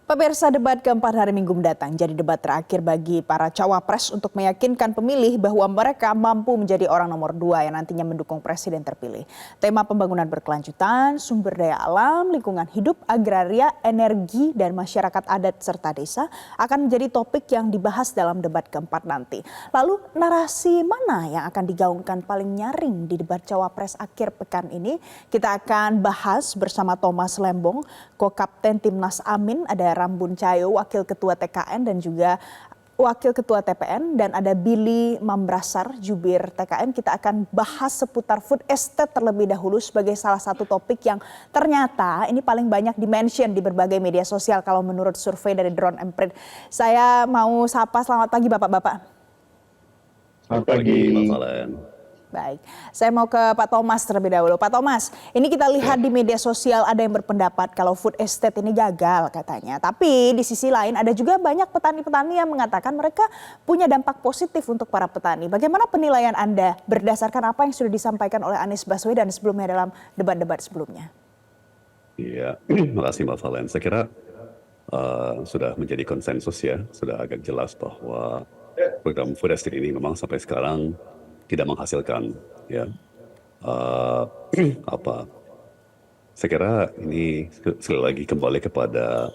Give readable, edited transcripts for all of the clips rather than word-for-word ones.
Pemirsa, debat keempat hari Minggu mendatang jadi debat terakhir bagi para cawapres untuk meyakinkan pemilih bahwa mereka mampu menjadi orang nomor 2 yang nantinya mendukung presiden terpilih. Tema pembangunan berkelanjutan, sumber daya alam, lingkungan hidup, agraria, energi, dan masyarakat adat serta desa akan menjadi topik yang dibahas dalam debat keempat nanti. Lalu narasi mana yang akan digaungkan paling nyaring di debat cawapres akhir pekan ini? Kita akan bahas bersama Thomas Lembong, Co-Kapten Timnas Amin, ada Rambun Cahayo, Wakil Ketua TKN dan juga Wakil Ketua TPN, dan ada Billy Mambrasar, Jubir TKN. Kita akan bahas seputar food estate terlebih dahulu sebagai salah satu topik yang ternyata ini paling banyak di-mention di berbagai media sosial kalau menurut survei dari Drone Emprit. Saya mau sapa, selamat pagi Bapak-Bapak. Selamat pagi, Mbak Valen. Baik, saya mau ke Pak Thomas terlebih dahulu. Pak Thomas, ini kita lihat di media sosial ada yang berpendapat kalau food estate ini gagal katanya. Tapi di sisi lain ada juga banyak petani-petani yang mengatakan mereka punya dampak positif untuk para petani. Bagaimana penilaian Anda berdasarkan apa yang sudah disampaikan oleh Anies Baswedan sebelumnya dalam debat-debat sebelumnya? Iya, terima kasih Mbak Valen. Saya kira sudah menjadi konsensus ya, sudah agak jelas bahwa program food estate ini memang sampai sekarang tidak menghasilkan ya saya kira ini sekali lagi kembali kepada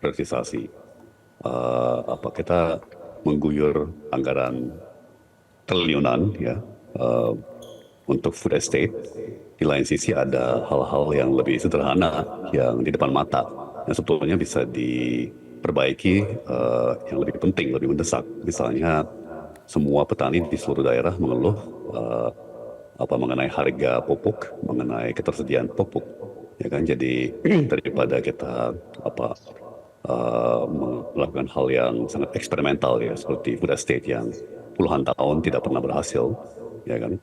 priorisasi. Kita mengguyur anggaran triliunan ya untuk food estate. Di lain sisi ada hal-hal yang lebih sederhana yang di depan mata yang sebetulnya bisa diperbaiki, yang lebih penting, lebih mendesak. Misalnya semua petani di seluruh daerah mengeluh mengenai harga pupuk, mengenai ketersediaan pupuk, ya kan. Jadi daripada kita melakukan hal yang sangat eksperimental ya seperti food estate yang puluhan tahun tidak pernah berhasil, ya kan.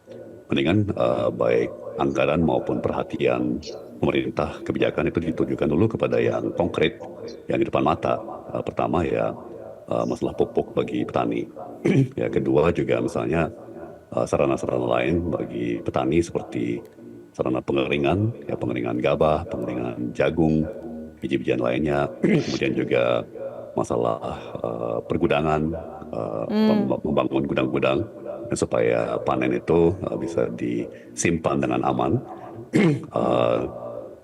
Mendingan baik anggaran maupun perhatian pemerintah kebijakan itu ditujukan dulu kepada yang konkret, yang di depan mata. Pertama ya masalah pupuk bagi petani. Ya, kedua juga misalnya sarana-sarana lain bagi petani seperti sarana pengeringan, ya pengeringan gabah, pengeringan jagung, biji-bijian lainnya. Kemudian juga masalah pergudangan, membangun gudang-gudang supaya panen itu bisa disimpan dengan aman.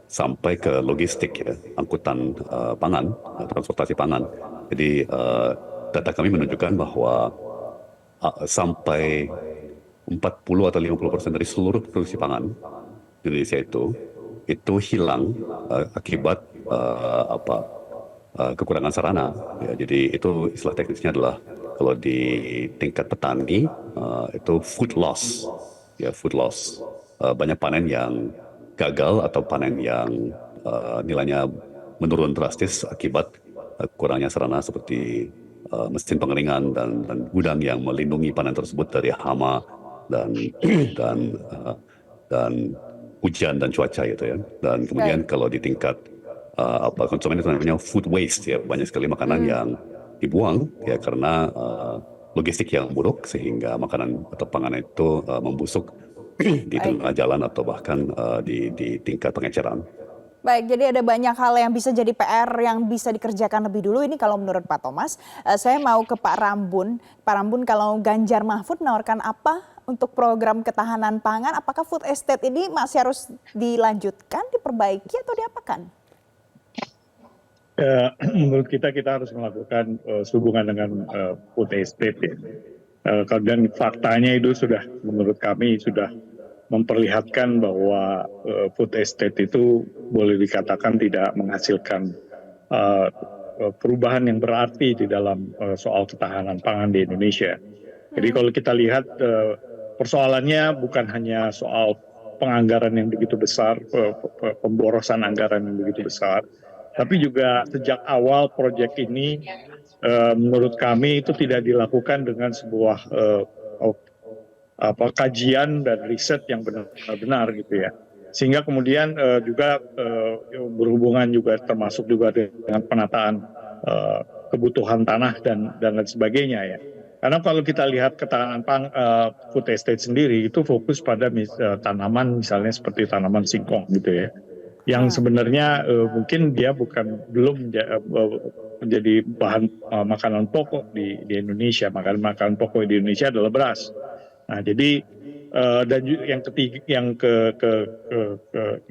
Sampai ke logistik ya, angkutan pangan, transportasi pangan. Jadi data kami menunjukkan bahwa sampai 40 atau 50% dari seluruh produksi pangan di Indonesia itu hilang akibat kekurangan sarana. Ya, jadi itu istilah teknisnya adalah kalau di tingkat petani itu food loss. Ya, food loss. Banyak panen yang gagal atau panen yang nilainya menurun drastis akibat kurangnya sarana seperti mesin pengeringan dan gudang yang melindungi panen tersebut dari hama dan hujan dan cuaca gitu ya. Dan kemudian kalau di tingkat konsumen itu namanya food waste ya, banyak sekali makanan yang dibuang ya karena logistik yang buruk sehingga makanan atau pangan itu membusuk di tengah jalan atau bahkan di tingkat pengeceran. Baik, jadi ada banyak hal yang bisa jadi PR yang bisa dikerjakan lebih dulu. Ini kalau menurut Pak Thomas. Saya mau ke Pak Rambun. Pak Rambun, kalau Ganjar Mahfud menawarkan apa untuk program ketahanan pangan? Apakah food estate ini masih harus dilanjutkan, diperbaiki atau diapakan? Menurut kita harus melakukan sehubungan dengan food estate ya. Dan faktanya itu sudah, menurut kami sudah memperlihatkan bahwa food estate itu boleh dikatakan tidak menghasilkan perubahan yang berarti di dalam soal ketahanan pangan di Indonesia. Jadi kalau kita lihat persoalannya bukan hanya soal penganggaran yang begitu besar, pemborosan anggaran yang begitu besar, tapi juga sejak awal proyek ini menurut kami itu tidak dilakukan dengan sebuah kajian dan riset yang benar-benar gitu ya, sehingga kemudian juga berhubungan juga termasuk juga dengan penataan kebutuhan tanah dan lain sebagainya ya. Karena kalau kita lihat ketahanan food estate sendiri itu fokus pada tanaman misalnya seperti tanaman singkong gitu ya. yang sebenarnya mungkin dia belum menjadi bahan makanan pokok di Indonesia. Makanan pokok di Indonesia adalah beras. Nah, jadi yang ketiga,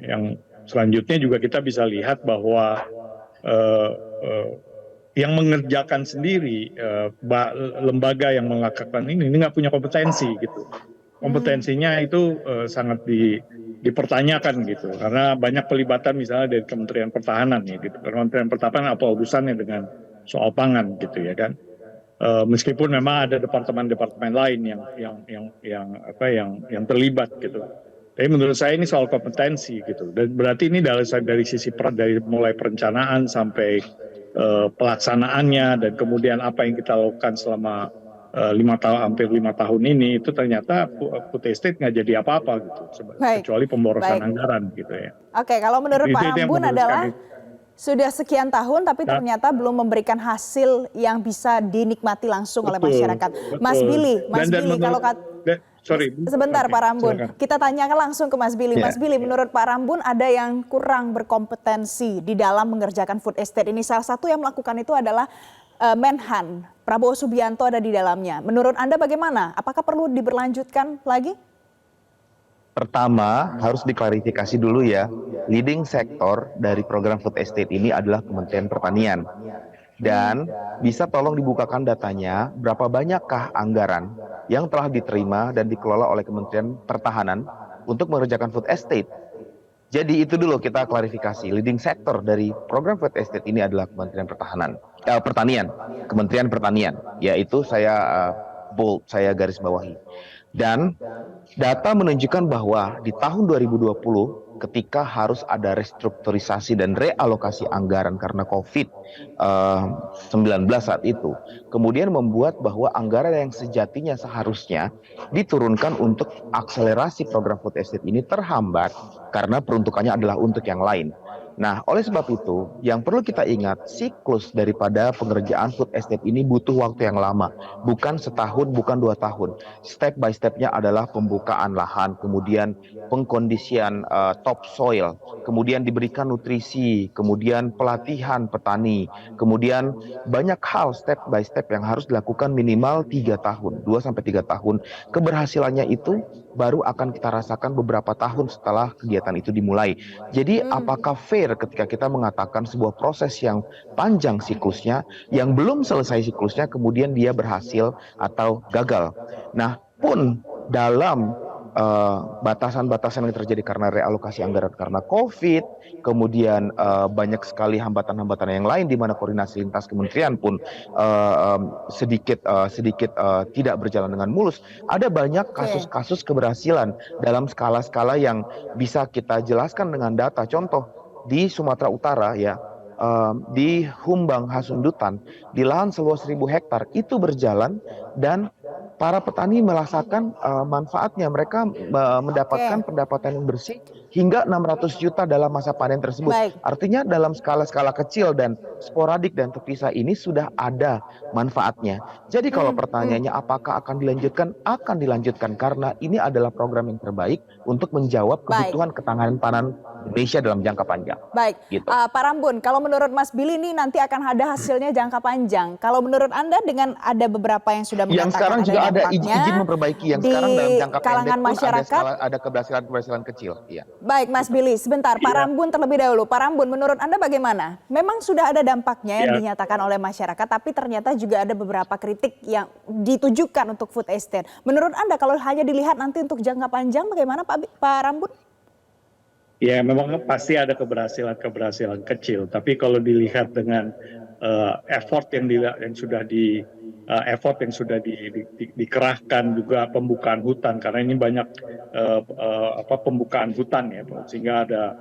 yang selanjutnya juga kita bisa lihat bahwa eh, eh, yang mengerjakan sendiri lembaga yang melakukan ini nggak punya kompetensi gitu. Kompetensinya itu sangat dipertanyakan gitu, karena banyak pelibatan misalnya dari Kementerian Pertahanan ya gitu. Kementerian Pertahanan apa urusannya dengan soal pangan gitu ya kan? Meskipun memang ada departemen-departemen lain yang terlibat gitu. Tapi menurut saya ini soal kompetensi gitu. Dan berarti ini dari sisi dari mulai perencanaan sampai pelaksanaannya dan kemudian apa yang kita lakukan selama 5 tahun, hampir 5 tahun ini, itu ternyata food estate nggak jadi apa-apa gitu, Baik, kecuali pemborosan baik. anggaran gitu ya. Oke, kalau menurut Itu Pak yang Rambun menurut adalah kami. sudah sekian tahun tapi Nah, ternyata belum memberikan hasil yang bisa dinikmati langsung oleh betul, masyarakat. Mas betul. Billy, Mas Dan Billy, kalau sorry, sebentar oke, Pak Rambun, silakan. kita tanyakan langsung ke Mas Billy. Ya. Mas Billy, menurut Pak Rambun ada yang kurang berkompetensi di dalam mengerjakan food estate ini. Salah satu yang melakukan itu adalah Menhan, Prabowo Subianto ada di dalamnya. Menurut Anda bagaimana? Apakah perlu diberlanjutkan lagi? Pertama, harus diklarifikasi dulu ya, leading sektor dari program food estate ini adalah Kementerian Pertanian. Dan bisa tolong dibukakan datanya, berapa banyakkah anggaran yang telah diterima dan dikelola oleh Kementerian Pertahanan untuk mengerjakan food estate. Jadi itu dulu kita klarifikasi, leading sektor dari program food estate ini adalah Kementerian Pertanian, Kementerian Pertanian, yaitu saya bold, saya garis bawahi. Dan data menunjukkan bahwa di tahun 2020 ketika harus ada restrukturisasi dan realokasi anggaran karena COVID-19 saat itu, kemudian membuat bahwa anggaran yang sejatinya seharusnya diturunkan untuk akselerasi program food estate ini terhambat karena peruntukannya adalah untuk yang lain. Nah, oleh sebab itu, yang perlu kita ingat, siklus daripada pengerjaan food estate ini butuh waktu yang lama. Bukan setahun, bukan 2 tahun. Step by step-nya adalah pembukaan lahan, kemudian pengkondisian topsoil, kemudian diberikan nutrisi, kemudian pelatihan petani, kemudian banyak hal step by step yang harus dilakukan minimal 3 tahun, 2-3 tahun. Keberhasilannya itu baru akan kita rasakan beberapa tahun setelah kegiatan itu dimulai. Jadi apakah fair ketika kita mengatakan sebuah proses yang panjang siklusnya, yang belum selesai siklusnya, kemudian dia berhasil atau gagal. Nah, pun dalam batasan-batasan yang terjadi karena realokasi anggaran karena COVID, kemudian banyak sekali hambatan-hambatan yang lain di mana koordinasi lintas kementerian pun sedikit tidak berjalan dengan mulus. Ada banyak kasus-kasus keberhasilan dalam skala-skala yang bisa kita jelaskan dengan data. Contoh di Sumatera Utara ya, di Humbang Hasundutan, di lahan seluas 1.000 hektar itu berjalan dan para petani merasakan manfaatnya. Mereka mendapatkan pendapatan yang bersih hingga 600 juta dalam masa panen tersebut. Baik. Artinya dalam skala-skala kecil dan sporadik dan terpisah ini sudah ada manfaatnya. Jadi kalau pertanyaannya apakah akan dilanjutkan? Akan dilanjutkan karena ini adalah program yang terbaik untuk menjawab kebutuhan ketahanan pangan Indonesia dalam jangka panjang. Baik, Gitu. Pak Rambun, kalau menurut Mas Billy ini nanti akan ada hasilnya jangka panjang. Kalau menurut Anda dengan ada beberapa yang sudah Yang mengatakan sekarang juga ada dampaknya izin memperbaiki, yang di sekarang dalam jangka kalangan pendek pun masyarakat. ada keberhasilan kecil. Iya. Baik, Mas Billy, sebentar. Pak Rambun terlebih dahulu. Pak Rambun, menurut Anda bagaimana? Memang sudah ada dampaknya yang dinyatakan oleh masyarakat, tapi ternyata juga ada beberapa kritik yang ditujukan untuk food estate. Menurut Anda kalau hanya dilihat nanti untuk jangka panjang bagaimana Pak Rambun? Ya, memang pasti ada keberhasilan kecil, tapi kalau dilihat dengan effort yang sudah dikerahkan, juga pembukaan hutan, karena ini banyak pembukaan hutan ya, sehingga ada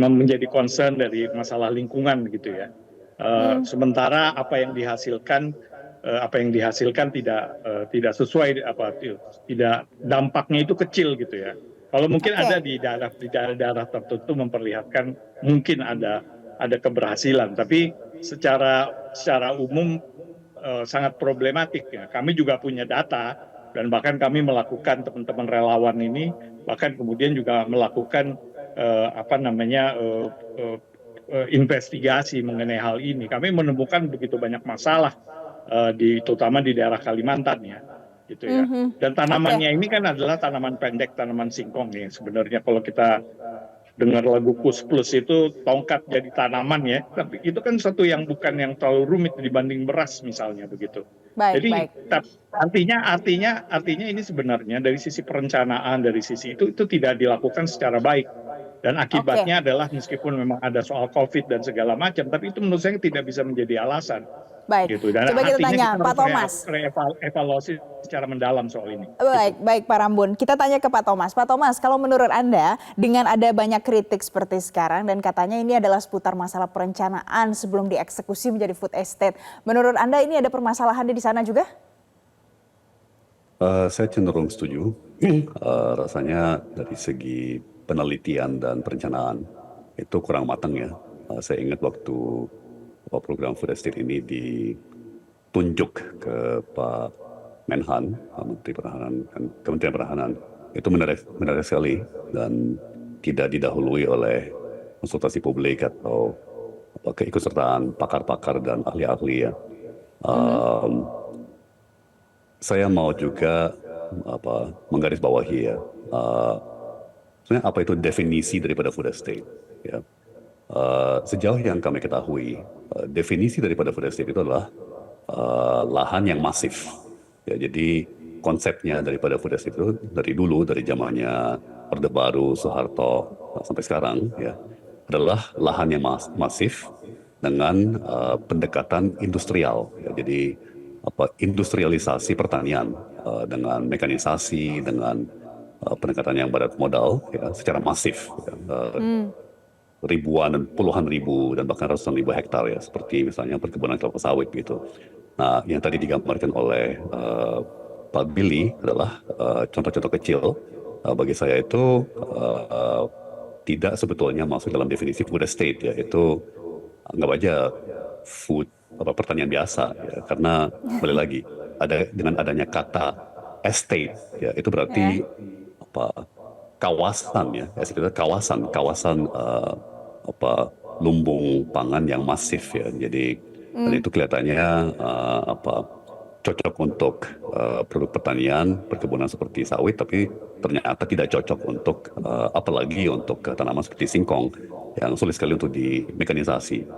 menjadi concern dari masalah lingkungan gitu ya. Sementara apa yang dihasilkan tidak sesuai, tidak, dampaknya itu kecil gitu ya. Kalau mungkin ada di daerah tertentu memperlihatkan mungkin ada keberhasilan, tapi secara umum sangat problematik ya. Kami juga punya data dan bahkan kami melakukan, teman-teman relawan ini bahkan kemudian juga melakukan apa namanya investigasi mengenai hal ini, kami menemukan begitu banyak masalah terutama di daerah Kalimantan ya, gitu ya. Dan Oke. tanamannya ini kan adalah tanaman pendek, tanaman singkong ya. Sebenarnya kalau kita dengar lagu Kus Plus itu tongkat jadi tanaman ya, tapi itu kan satu yang bukan yang terlalu rumit dibanding beras misalnya begitu. Baik, Jadi baik. artinya ini sebenarnya dari sisi perencanaan, dari sisi itu tidak dilakukan secara baik. Dan Oke. akibatnya adalah meskipun memang ada soal COVID dan segala macam, tapi itu menurut saya tidak bisa menjadi alasan Baik. gitu. Dan Coba kita artinya tanya kita Pak harus Thomas. evaluasi secara mendalam soal ini. Baik, baik Pak Rambun. Kita tanya ke Pak Thomas. Pak Thomas, kalau menurut Anda dengan ada banyak kritik seperti sekarang dan katanya ini adalah seputar masalah perencanaan sebelum dieksekusi menjadi food estate. Menurut Anda ini ada permasalahan di sana juga? Saya cenderung setuju. Rasanya dari segi penelitian dan perencanaan itu kurang matang ya. Saya ingat waktu program food estate ini ditunjuk ke Pak Menhan, Menteri Pertahanan, Kementerian Pertahanan, itu menarik sekali dan tidak didahului oleh konsultasi publik atau keikutsertaan pakar-pakar dan ahli-ahli ya. Saya mau juga menggarisbawahi ya, sebenarnya apa itu definisi daripada food estate ya. Sejauh yang kami ketahui, definisi daripada food estate itu adalah lahan yang masif ya. Jadi konsepnya daripada food estate itu dari dulu, dari zamannya Orde Baru, Soeharto sampai sekarang ya, adalah lahan yang masif dengan pendekatan industrial ya. Jadi industrialisasi pertanian dengan mekanisasi, dengan pendekatan yang padat modal ya, secara masif ya. Ribuan dan puluhan ribu dan bahkan ratusan ribu hektar ya, seperti misalnya perkebunan kelapa sawit gitu. Nah, yang tadi digambarkan oleh Pak Billy adalah contoh-contoh kecil bagi saya itu tidak sebetulnya masuk dalam definisi food estate ya. Itu anggap aja food pertanian biasa ya, karena kembali lagi dengan adanya kata estate ya, itu berarti kawasan ya, estate itu kawasan lumbung pangan yang masif ya. Jadi dan itu kelihatannya cocok untuk produk pertanian, perkebunan seperti sawit, tapi ternyata tidak cocok untuk apalagi untuk tanaman seperti singkong yang sulit sekali untuk dimekanisasi.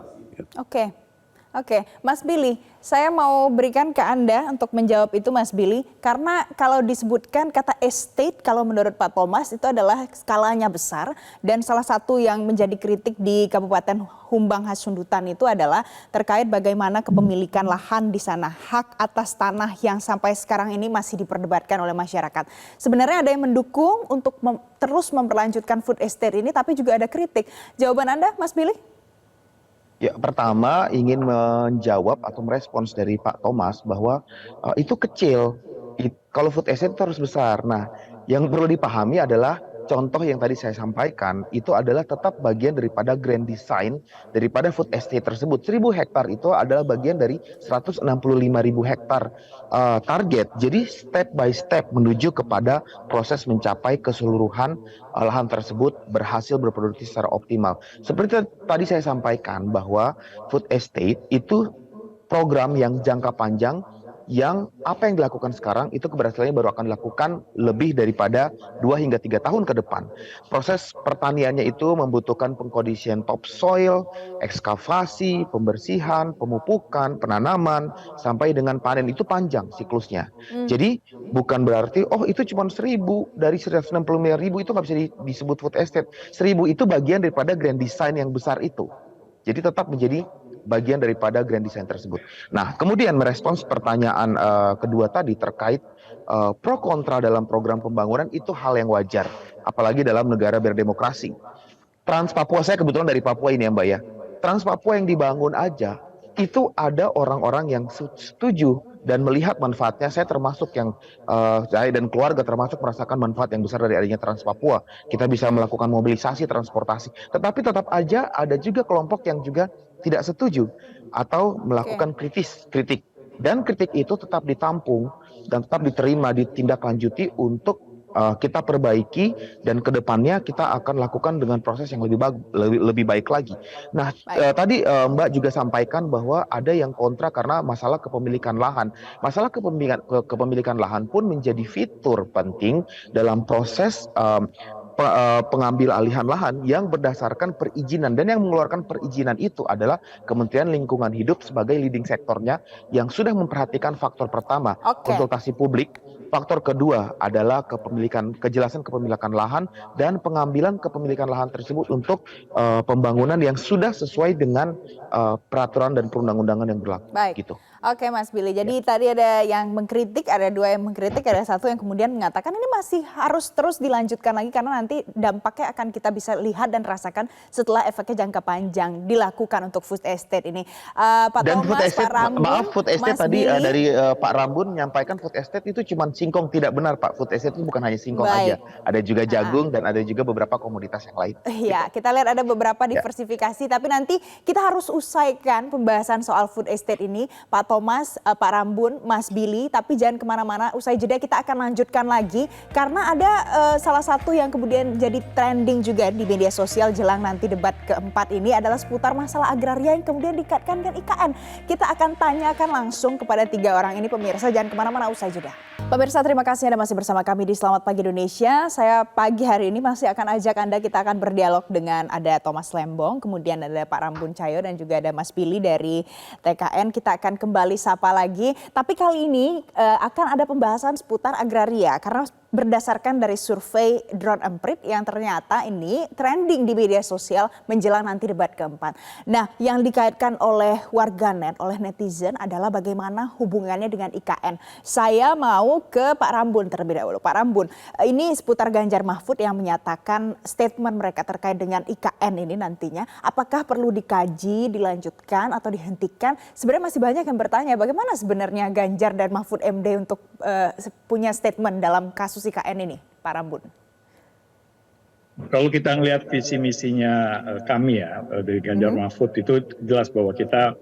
Oke. Oke, Mas Billy, saya mau berikan ke Anda untuk menjawab itu Mas Billy, karena kalau disebutkan kata estate, kalau menurut Pak Thomas itu adalah skalanya besar, dan salah satu yang menjadi kritik di Kabupaten Humbang Hasundutan itu adalah terkait bagaimana kepemilikan lahan di sana, hak atas tanah yang sampai sekarang ini masih diperdebatkan oleh masyarakat. Sebenarnya ada yang mendukung untuk terus memperlanjutkan food estate ini, tapi juga ada kritik. Jawaban Anda, Mas Billy? Ya, pertama ingin menjawab atau merespons dari Pak Thomas bahwa itu kecil. Kalau food estate itu harus besar. Nah, yang perlu dipahami adalah contoh yang tadi saya sampaikan itu adalah tetap bagian daripada grand design daripada food estate tersebut. 1.000 hektar itu adalah bagian dari 165.000 hektar target. Jadi step by step menuju kepada proses mencapai keseluruhan lahan tersebut berhasil berproduksi secara optimal. Seperti tadi saya sampaikan bahwa food estate itu program yang jangka panjang yang apa yang dilakukan sekarang itu keberhasilannya baru akan dilakukan lebih daripada 2 hingga 3 tahun ke depan. Proses pertaniannya itu membutuhkan pengkondisian topsoil, ekskavasi, pembersihan, pemupukan, penanaman, sampai dengan panen itu panjang siklusnya. Jadi bukan berarti, oh itu cuma 1.000 dari 165.000 itu nggak bisa disebut food estate. 1.000 itu bagian daripada grand design yang besar itu. Jadi tetap menjadi bagian daripada grand design tersebut. Nah, kemudian merespons pertanyaan kedua tadi terkait pro kontra dalam program pembangunan itu hal yang wajar, apalagi dalam negara berdemokrasi. Trans Papua, saya kebetulan dari Papua ini ya Mbak ya. Trans Papua yang dibangun aja, itu ada orang-orang yang setuju dan melihat manfaatnya. Saya termasuk yang, saya dan keluarga termasuk merasakan manfaat yang besar dari adanya Trans Papua. Kita bisa melakukan mobilisasi, transportasi. Tetapi tetap aja ada juga kelompok yang juga tidak setuju atau melakukan kritik. Dan kritik itu tetap ditampung dan tetap diterima, ditindaklanjuti untuk kita perbaiki dan kedepannya kita akan lakukan dengan proses yang lebih baik lagi. Nah, tadi Mbak juga sampaikan bahwa ada yang kontra karena masalah kepemilikan lahan. Masalah kepemilikan lahan pun menjadi fitur penting dalam proses pengambil alihan lahan yang berdasarkan perizinan, dan yang mengeluarkan perizinan itu adalah Kementerian Lingkungan Hidup sebagai leading sektornya yang sudah memperhatikan faktor pertama, konsultasi publik. Faktor kedua adalah kejelasan kepemilikan lahan dan pengambilan kepemilikan lahan tersebut untuk pembangunan yang sudah sesuai dengan peraturan dan perundang-undangan yang berlaku. Baik. Gitu. Oke Mas Billy, jadi tadi ada yang mengkritik, ada dua yang mengkritik, ada satu yang kemudian mengatakan ini masih harus terus dilanjutkan lagi karena nanti dampaknya akan kita bisa lihat dan rasakan setelah efeknya jangka panjang dilakukan untuk food estate ini. Pak Dan Thomas, food estate, Pak Rambun, maaf, food estate Mas tadi Billy. dari Pak Rambun menyampaikan food estate itu cuma singkong. Tidak benar Pak, food estate itu bukan hanya singkong aja. Ada juga jagung dan ada juga beberapa komoditas yang lain. Iya, kita lihat ada beberapa diversifikasi, tapi nanti kita harus usaikan pembahasan soal food estate ini. Pak Thomas, Pak Rambun, Mas Billy, tapi jangan kemana-mana, usai jeda kita akan lanjutkan lagi. Karena ada salah satu yang kemudian jadi trending juga di media sosial jelang nanti debat keempat ini adalah seputar masalah agraria yang kemudian dikaitkan dengan IKN. Kita akan tanyakan langsung kepada tiga orang ini, pemirsa, jangan kemana-mana, usai jeda. Pemirsa, terima kasih Anda masih bersama kami di Selamat Pagi Indonesia. Saya pagi hari ini masih akan ajak Anda, kita akan berdialog dengan ada Thomas Lembong, kemudian ada Pak Rambun Cahyo dan juga ada Mas Billy dari TKN. Kita akan kembali sapa lagi, tapi kali ini akan ada pembahasan seputar agraria karena berdasarkan dari survei Drone Emprit yang ternyata ini trending di media sosial menjelang nanti debat keempat. Nah, yang dikaitkan oleh warganet, oleh netizen adalah bagaimana hubungannya dengan IKN. Saya mau ke Pak Rambun terlebih dahulu. Pak Rambun, ini seputar Ganjar Mahfud yang menyatakan statement mereka terkait dengan IKN ini nantinya. Apakah perlu dikaji, dilanjutkan atau dihentikan? Sebenarnya masih banyak yang bertanya bagaimana sebenarnya Ganjar dan Mahfud MD untuk punya statement dalam kasus IKN ini, Pak Rambun. Kalau kita ngelihat visi misinya kami ya dari Ganjar Mahfud itu jelas bahwa kita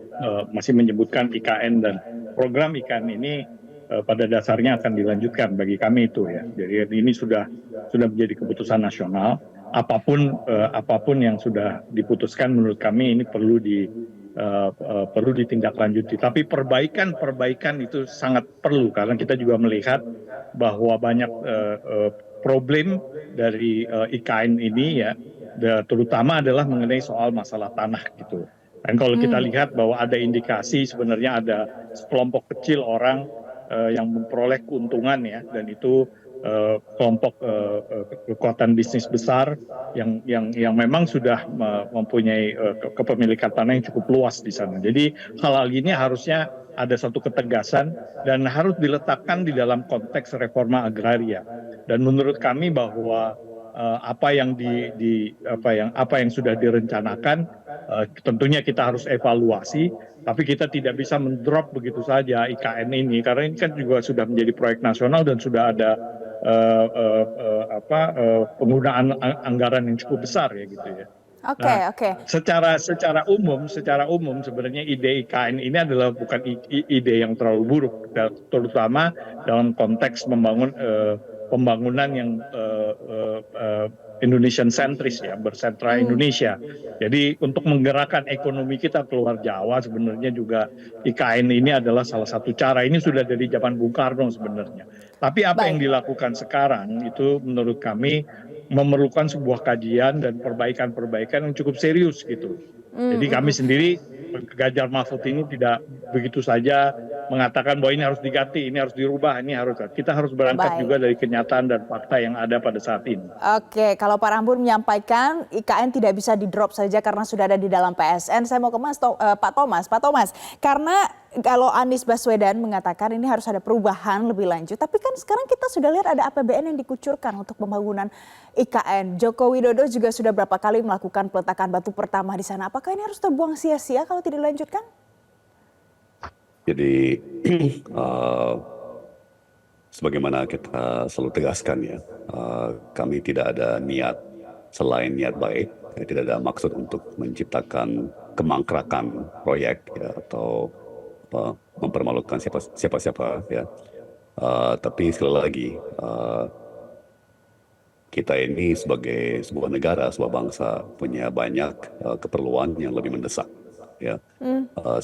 masih menyebutkan IKN dan program IKN ini pada dasarnya akan dilanjutkan bagi kami itu ya. Jadi ini sudah menjadi keputusan nasional. Apapun yang sudah diputuskan menurut kami ini perlu ditindaklanjuti. Tapi perbaikan itu sangat perlu karena kita juga melihat bahwa banyak problem dari IKN ini ya, terutama adalah mengenai soal masalah tanah gitu. Dan kalau kita lihat bahwa ada indikasi sebenarnya ada sekelompok kecil orang yang memperoleh keuntungan ya, dan itu kelompok kekuatan bisnis besar yang memang sudah mempunyai kepemilikan tanah yang cukup luas di sana. Jadi hal ini harusnya ada satu ketegasan dan harus diletakkan di dalam konteks reforma agraria. Dan menurut kami bahwa apa yang sudah direncanakan tentunya kita harus evaluasi, tapi kita tidak bisa mendrop begitu saja IKN ini karena ini kan juga sudah menjadi proyek nasional dan sudah ada penggunaan anggaran yang cukup besar ya gitu ya. Oke. Secara umum sebenarnya ide IKN ini adalah bukan ide yang terlalu buruk, terutama dalam konteks pembangunan yang Indonesian sentris ya, bersentra Indonesia. Jadi untuk menggerakkan ekonomi kita keluar Jawa sebenarnya juga IKN ini adalah salah satu cara. Ini sudah dari zaman Bung Karno sebenarnya. Tapi apa yang dilakukan sekarang itu menurut kami memerlukan sebuah kajian dan perbaikan yang cukup serius gitu. Jadi kami sendiri Ganjar Mahfud ini tidak begitu saja mengatakan bahwa ini harus diganti, ini harus dirubah, kita harus berangkat juga dari kenyataan dan fakta yang ada pada saat ini. Oke, kalau Pak Rambun menyampaikan IKN tidak bisa di-drop saja karena sudah ada di dalam PSN, saya mau ke Pak Thomas. Pak Thomas, karena kalau Anies Baswedan mengatakan ini harus ada perubahan lebih lanjut, tapi kan sekarang kita sudah lihat ada APBN yang dikucurkan untuk pembangunan IKN. Joko Widodo juga sudah berapa kali melakukan peletakan batu pertama di sana. Apakah ini harus terbuang sia-sia kalau tidak dilanjutkan? Jadi sebagaimana kita selalu tegaskan ya, kami tidak ada niat selain niat baik, tidak ada maksud untuk menciptakan kemangkrakan proyek ya, atau mempermalukan siapa-siapa ya. Tapi sekali lagi kita ini sebagai sebuah negara, sebuah bangsa punya banyak keperluan yang lebih mendesak, ya.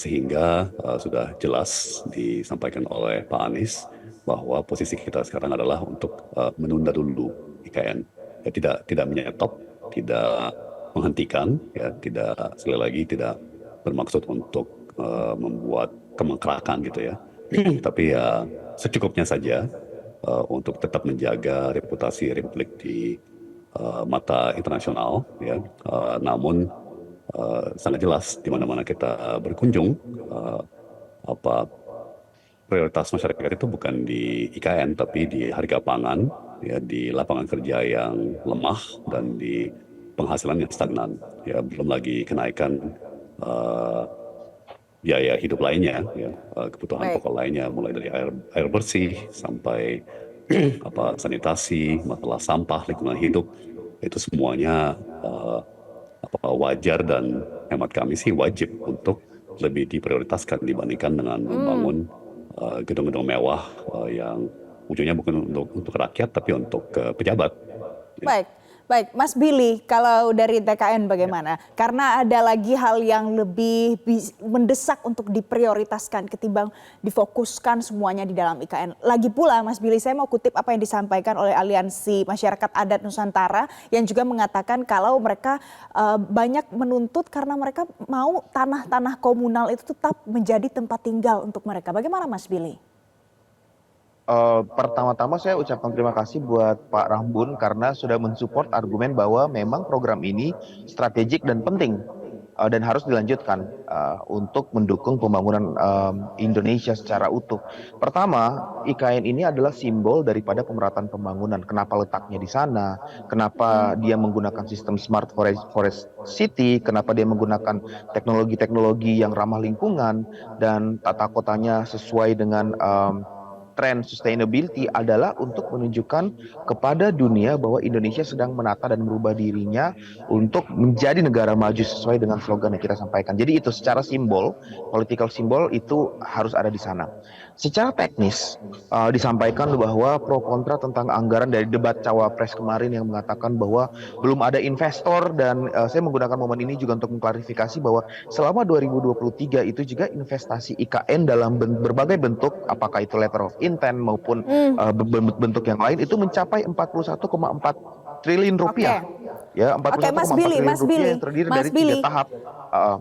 Sehingga sudah jelas disampaikan oleh Pak Anies bahwa posisi kita sekarang adalah untuk menunda dulu IKN, ya, tidak menyetop, tidak menghentikan, ya, tidak, sekali lagi tidak bermaksud untuk membuat kemengkerakan gitu ya, tapi ya secukupnya saja untuk tetap menjaga reputasi Republik di mata internasional, ya. Namun sangat jelas di mana-mana kita berkunjung, apa prioritas masyarakat itu bukan di IKN tapi di harga pangan, ya, di lapangan kerja yang lemah dan di penghasilan yang stagnan, ya, belum lagi kenaikan biaya hidup lainnya, ya, kebutuhan Baik. pokok lainnya, mulai dari air bersih sampai sanitasi, masalah sampah, lingkungan hidup, itu semuanya wajar dan hemat kami sih wajib untuk lebih diprioritaskan dibandingkan dengan membangun gedung-gedung mewah yang ujungnya bukan untuk rakyat tapi untuk pejabat. Baik, baik, Mas Billy, kalau dari TKN bagaimana? Karena ada lagi hal yang lebih mendesak untuk diprioritaskan ketimbang difokuskan semuanya di dalam IKN. Lagi pula, Mas Billy, saya mau kutip apa yang disampaikan oleh Aliansi Masyarakat Adat Nusantara yang juga mengatakan kalau mereka banyak menuntut karena mereka mau tanah-tanah komunal itu tetap menjadi tempat tinggal untuk mereka. Bagaimana, Mas Billy? Pertama-tama saya ucapkan terima kasih buat Pak Rambun karena sudah mensupport argumen bahwa memang program ini strategik dan penting dan harus dilanjutkan untuk mendukung pembangunan Indonesia secara utuh. Pertama, IKN ini adalah simbol daripada pemerataan pembangunan. Kenapa letaknya di sana? Kenapa dia menggunakan sistem smart forest city? Kenapa dia menggunakan teknologi-teknologi yang ramah lingkungan dan tata kotanya sesuai dengan tren sustainability adalah untuk menunjukkan kepada dunia bahwa Indonesia sedang menata dan merubah dirinya untuk menjadi negara maju sesuai dengan slogan yang kita sampaikan. Jadi itu secara simbol, political simbol itu harus ada di sana. Secara teknis disampaikan bahwa pro kontra tentang anggaran dari debat cawapres kemarin yang mengatakan bahwa belum ada investor dan saya menggunakan momen ini juga untuk mengklarifikasi bahwa selama 2023 itu juga investasi IKN dalam berbagai bentuk, apakah itu letter of intent maupun bentuk yang lain itu mencapai 41,4 triliun rupiah. Ya, 41,4 triliun rupiah yang terdiri dari 3 tahap.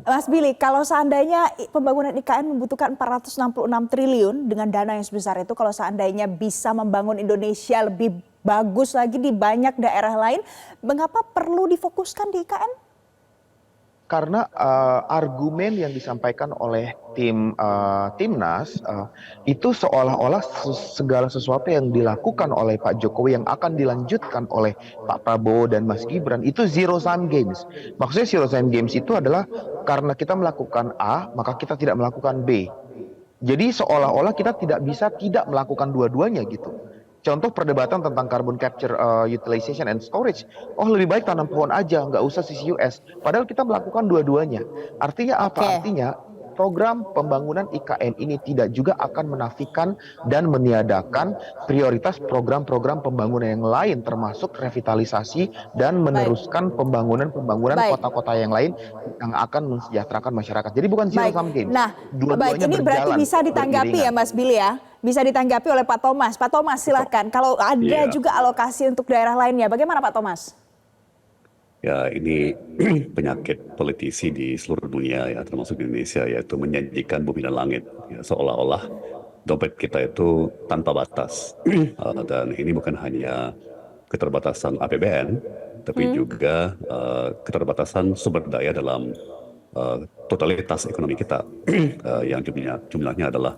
Mas Billy, kalau seandainya pembangunan IKN membutuhkan 466 triliun dengan dana yang sebesar itu, kalau seandainya bisa membangun Indonesia lebih bagus lagi di banyak daerah lain, mengapa perlu difokuskan di IKN? Karena argumen yang disampaikan oleh Timnas itu seolah-olah segala sesuatu yang dilakukan oleh Pak Jokowi yang akan dilanjutkan oleh Pak Prabowo dan Mas Gibran itu zero sum games. Maksudnya zero sum games itu adalah karena kita melakukan A maka kita tidak melakukan B. Jadi seolah-olah kita tidak bisa tidak melakukan dua-duanya gitu. Contoh perdebatan tentang carbon capture utilization and storage. Oh lebih baik tanam pohon aja, nggak usah CCUS. Padahal kita melakukan dua-duanya. Artinya apa? Artinya program pembangunan IKN ini tidak juga akan menafikan dan meniadakan prioritas program-program pembangunan yang lain termasuk revitalisasi dan meneruskan pembangunan kota-kota yang lain yang akan mensejahterakan masyarakat. Jadi bukan zero sum game. Nah, baik, ini berarti bisa ditanggapi ya Mas Billy ya? Bisa ditanggapi oleh Pak Thomas. Pak Thomas silahkan. Kalau ada juga alokasi untuk daerah lainnya, bagaimana Pak Thomas? Ya, ini penyakit politisi di seluruh dunia ya, termasuk di Indonesia, yaitu menjanjikan bumi dan langit. Ya, seolah-olah dompet kita itu tanpa batas. Dan ini bukan hanya keterbatasan APBN, tapi juga keterbatasan sumber daya dalam totalitas ekonomi kita, yang jumlahnya adalah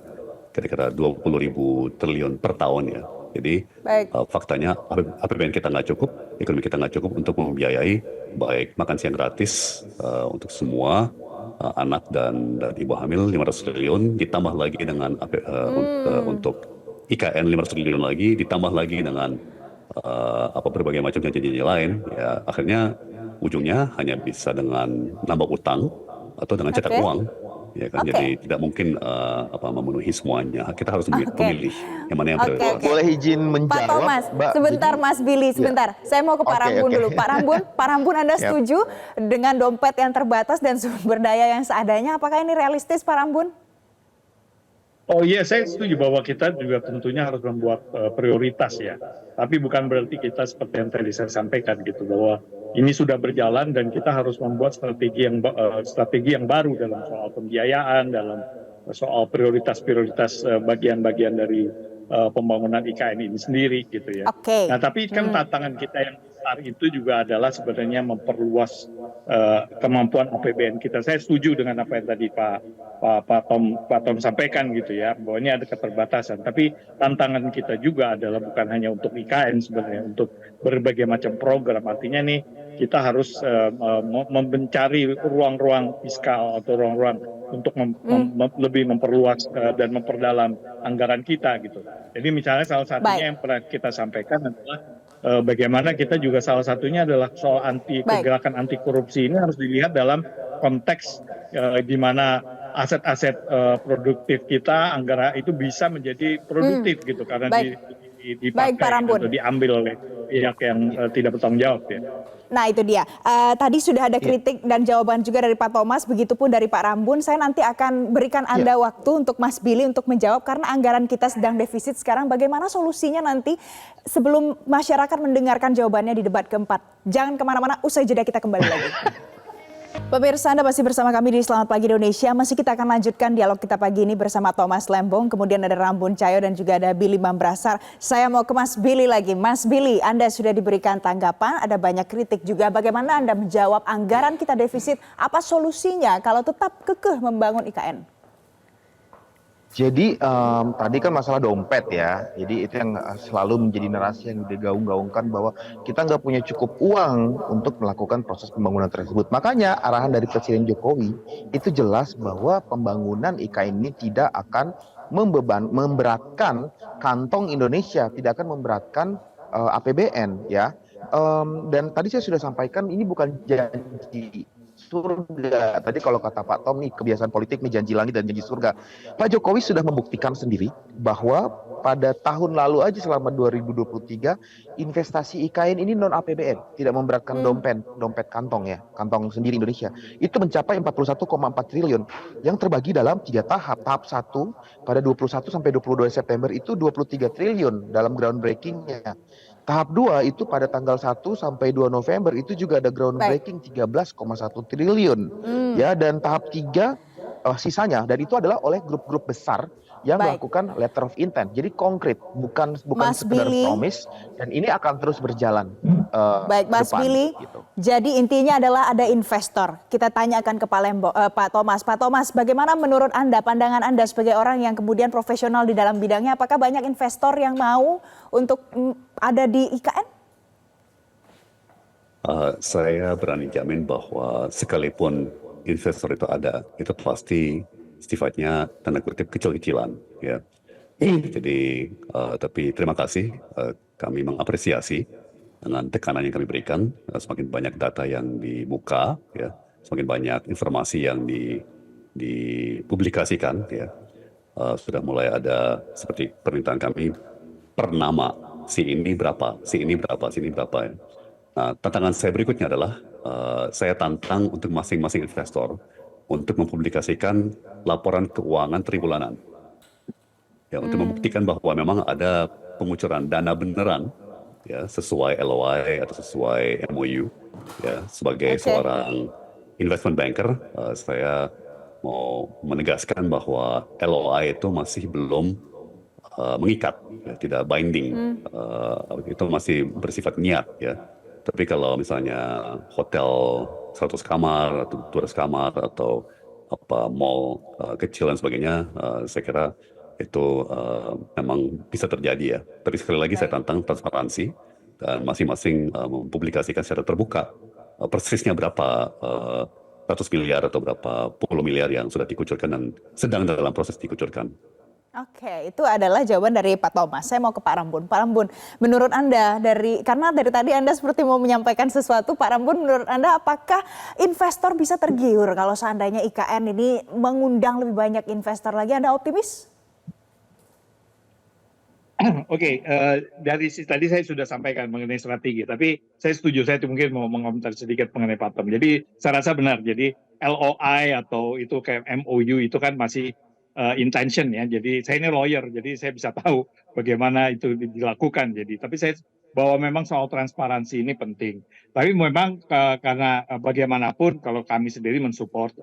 kira-kira 20.000 triliun per tahun ya. Jadi faktanya APBN kita nggak cukup, ekonomi kita nggak cukup untuk membiayai baik makan siang gratis untuk semua anak dan ibu hamil 500 triliun, ditambah lagi dengan untuk IKN 500 triliun lagi, ditambah lagi dengan berbagai macam janji-janji lain. Ya akhirnya ujungnya hanya bisa dengan nambah utang atau dengan cetak uang. ya kan? Oke. Jadi tidak mungkin memenuhi semuanya. Kita harus memilih yang mana yang Oke, prioritas. oke. Boleh izin Pak menjawab, Thomas, Mbak? sebentar Jadi, Mas Billy, ya. sebentar. Saya mau ke Pak Oke, Rambun oke. dulu. Pak Rambun Anda Yap. setuju dengan dompet yang terbatas dan sumber daya yang seadanya? Apakah ini realistis Pak Rambun? Oh iya, saya setuju bahwa kita juga tentunya harus membuat prioritas ya. Tapi bukan berarti kita seperti yang tadi saya sampaikan gitu, bahwa ini sudah berjalan dan kita harus membuat strategi yang baru dalam soal pembiayaan, dalam soal prioritas-prioritas bagian-bagian dari pembangunan IKN ini sendiri gitu ya. Oke. Nah, tapi kan tantangan kita yang besar itu juga adalah sebenarnya memperluas kemampuan APBN kita. Saya setuju dengan apa yang tadi Pak Tom sampaikan gitu ya, bahwa ini ada keterbatasan. Tapi tantangan kita juga adalah bukan hanya untuk IKN sebenarnya, untuk berbagai macam program. Artinya nih kita harus mencari ruang-ruang fiskal atau ruang-ruang untuk lebih memperluas dan memperdalam anggaran kita gitu. Jadi misalnya salah satunya yang pernah kita sampaikan adalah bagaimana kita juga salah satunya adalah soal kegerakan anti korupsi ini harus dilihat dalam konteks di mana aset-aset produktif kita, anggaran itu bisa menjadi produktif gitu karena dipakai atau diambil oleh pihak yang tidak bertanggung jawab ya. Nah itu dia, tadi sudah ada kritik dan jawaban juga dari Pak Thomas, begitupun dari Pak Rambun. Saya nanti akan berikan Anda waktu untuk Mas Billy untuk menjawab karena anggaran kita sedang defisit sekarang. Bagaimana solusinya nanti sebelum masyarakat mendengarkan jawabannya di debat keempat. Jangan kemana-mana, usai jeda kita kembali lagi. Pemirsa, Anda masih bersama kami di Selamat Pagi Indonesia. Masih kita akan lanjutkan dialog kita pagi ini bersama Thomas Lembong, kemudian ada Rambun Cayo dan juga ada Billy Mambrasar. Saya mau ke Mas Billy lagi. Mas Billy, Anda sudah diberikan tanggapan, ada banyak kritik juga. Bagaimana Anda menjawab anggaran kita defisit? Apa solusinya kalau tetap kekeh membangun IKN? Jadi tadi kan masalah dompet ya, jadi itu yang selalu menjadi narasi yang digaung-gaungkan bahwa kita nggak punya cukup uang untuk melakukan proses pembangunan tersebut. Makanya arahan dari Presiden Jokowi itu jelas bahwa pembangunan IKN ini tidak akan memberatkan kantong Indonesia, tidak akan memberatkan APBN ya. Dan tadi saya sudah sampaikan ini bukan janji surga. Tadi kalau kata Pak Tom nih, kebiasaan politik nih janji langit dan janji surga. Pak Jokowi sudah membuktikan sendiri bahwa pada tahun lalu aja selama 2023 investasi IKN ini non APBN, tidak memberatkan dompet kantong ya, kantong sendiri Indonesia. Itu mencapai 41,4 triliun yang terbagi dalam 3 tahap. Tahap 1 pada 21 sampai 22 September itu 23 triliun dalam groundbreaking-nya. Tahap 2 itu pada tanggal 1 sampai 2 November itu juga ada groundbreaking 13,1 triliun. Ya, dan tahap 3 sisanya dan itu adalah oleh grup-grup besar yang melakukan letter of intent. Jadi konkret, bukan sekedar promise, dan ini akan terus berjalan Baik Mas depan, Billy, gitu. Jadi intinya adalah ada investor. Kita tanyakan ke Pak Thomas. Pak Thomas, bagaimana menurut Anda, pandangan Anda sebagai orang yang kemudian profesional di dalam bidangnya, apakah banyak investor yang mau untuk ada di IKN? Saya berani jamin bahwa sekalipun investor itu ada, itu pasti sifatnya tanda kutip kecil-kecilan, ya. Jadi, tapi terima kasih, kami mengapresiasi dengan tekanan yang kami berikan, semakin banyak data yang dibuka, ya, semakin banyak informasi yang dipublikasikan, ya. Sudah mulai ada seperti permintaan kami per nama, si ini berapa, si ini berapa, si ini berapa, ya. Nah, tantangan saya berikutnya adalah saya tantang untuk masing-masing investor untuk mempublikasikan laporan keuangan tribulanan, ya, untuk membuktikan bahwa memang ada pengucuran dana beneran, ya, sesuai LOI atau sesuai MOU, ya. Sebagai seorang investment banker, saya mau menegaskan bahwa LOI itu masih belum mengikat, ya, tidak binding, itu masih bersifat niat, ya. Tapi kalau misalnya hotel 100 kamar atau 200 kamar atau mall kecil dan sebagainya, saya kira itu memang bisa terjadi, ya. Tapi sekali lagi saya tantang transparansi dan masing-masing mempublikasikan secara terbuka persisnya berapa ratus miliar atau berapa puluh miliar yang sudah dikucurkan dan sedang dalam proses dikucurkan. Oke, itu adalah jawaban dari Pak Thomas. Saya mau ke Pak Rambun. Pak Rambun, menurut Anda karena dari tadi Anda seperti mau menyampaikan sesuatu, Pak Rambun, menurut Anda apakah investor bisa tergiur kalau seandainya IKN ini mengundang lebih banyak investor lagi? Anda optimis? Oke, dari tadi saya sudah sampaikan mengenai strategi, tapi saya setuju, saya mungkin mau mengomentari sedikit mengenai Pak Tom. Jadi saya rasa benar, jadi LOI atau itu kayak MOU itu kan masih intention ya. Jadi saya ini lawyer, jadi saya bisa tahu bagaimana itu dilakukan. Jadi, tapi saya bahwa memang soal transparansi ini penting. Tapi memang karena bagaimanapun kalau kami sendiri mensupport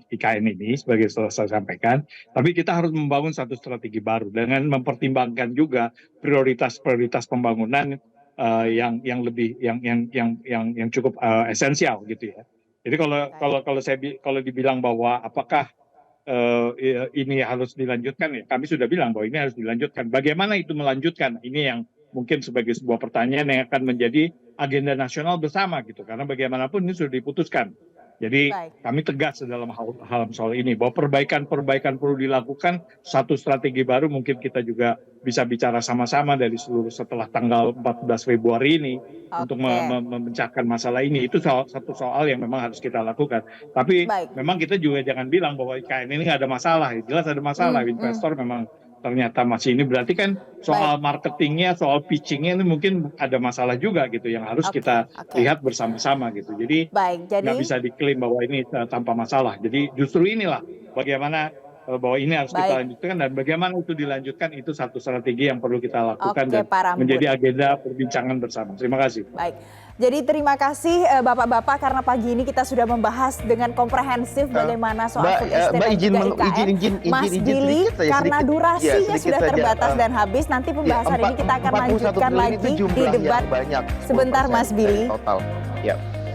IKN ini sebagai saya sampaikan, tapi kita harus membangun satu strategi baru dengan mempertimbangkan juga prioritas-prioritas pembangunan yang lebih yang cukup esensial gitu ya. Jadi kalau dibilang bahwa apakah ini harus dilanjutkan, ya kami sudah bilang bahwa ini harus dilanjutkan. Bagaimana itu melanjutkan? Ini yang mungkin sebagai sebuah pertanyaan yang akan menjadi agenda nasional bersama gitu, karena bagaimanapun ini sudah diputuskan. Jadi kami tegas dalam hal soal ini bahwa perbaikan perlu dilakukan. Satu strategi baru mungkin kita juga bisa bicara sama-sama dari seluruh setelah tanggal 14 Februari ini untuk memecahkan masalah ini. Itu satu soal yang memang harus kita lakukan. Tapi memang kita juga jangan bilang bahwa IKN ini nggak ada masalah. Jelas ada masalah. Investor memang ternyata masih ini, berarti kan soal marketingnya, soal pitchingnya ini mungkin ada masalah juga gitu yang harus kita lihat bersama-sama gitu. Jadi nggak bisa diklaim bahwa ini tanpa masalah. Jadi justru inilah bagaimana bahwa ini harus kita lanjutkan, dan bagaimana itu dilanjutkan itu satu strategi yang perlu kita lakukan dan menjadi agenda perbincangan bersama. Terima kasih. Baik. Jadi terima kasih Bapak-Bapak karena pagi ini kita sudah membahas dengan komprehensif bagaimana soal food estate dan juga IKN. Mas Billy, karena durasinya sudah terbatas dan habis, nanti pembahasan ini kita akan lanjutkan lagi di debat. Sebentar Mas Billy.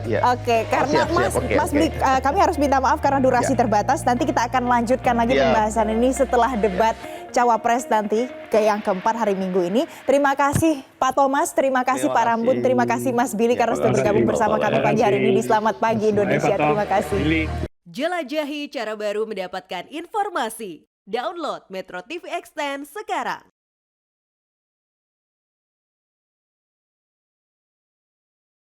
Oke, karena Mas Billy, kami harus minta maaf karena durasi terbatas. Nanti kita akan lanjutkan lagi pembahasan ini setelah debat Cawapres nanti yang keempat hari Minggu ini. Terima kasih Pak Thomas, terima kasih Pak Rambun, terima kasih Mas Billy karena sudah bergabung bersama kami pagi hari ini di Selamat Pagi Indonesia. Terima kasih. Jelajahi cara baru mendapatkan informasi. Download Metro TV Extend sekarang.